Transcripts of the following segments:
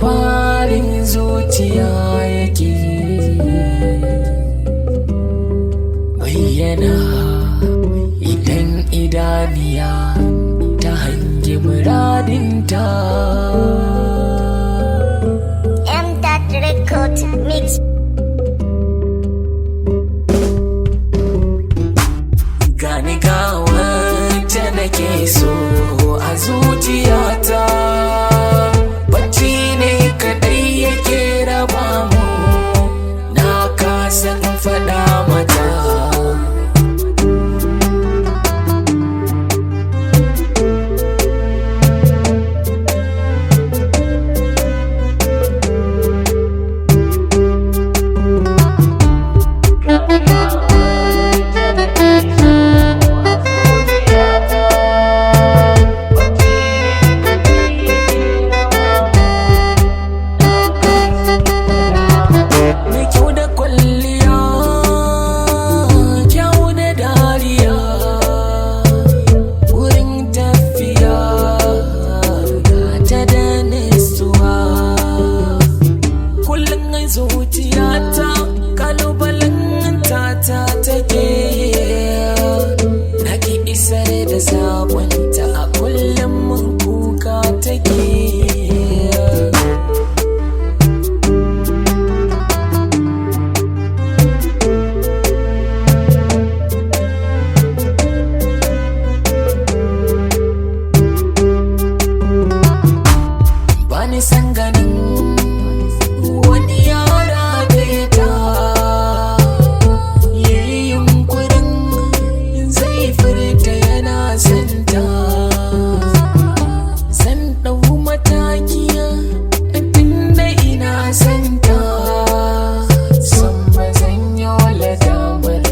labarin zuciya yake bayyana idan idaniya ta hangi muradinta. M. Record Mix. Gani ga wacce nake so a zuciyata, bacci ne kadai yake raba mu, na kasa in faɗa mata. Zuciyata kalubalen ta take, naki isar da sabonta a kullum mun kuka take. Bani san ganin wani yara ta yayi yunkurin zai furta yana santa, zan ɗau mataki tunda ina santa, san ba zan yi wala damar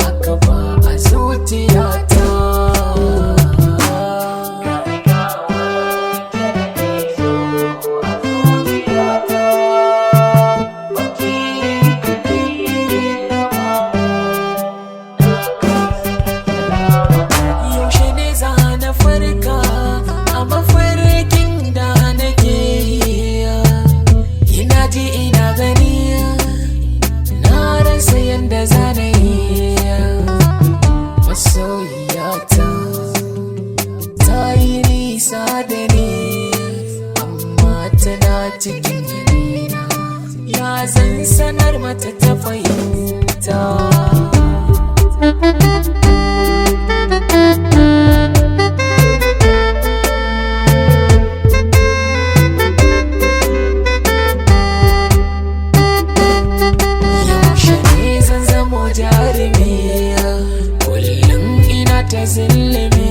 haka ba a zuciyata. Masoyiyata ta yi nisa da ni, amma tana cikin yarina, ya zan sanar mata ta fahimta. Yaushe ne zan zamo jarumi, kullum ina ta zillimi.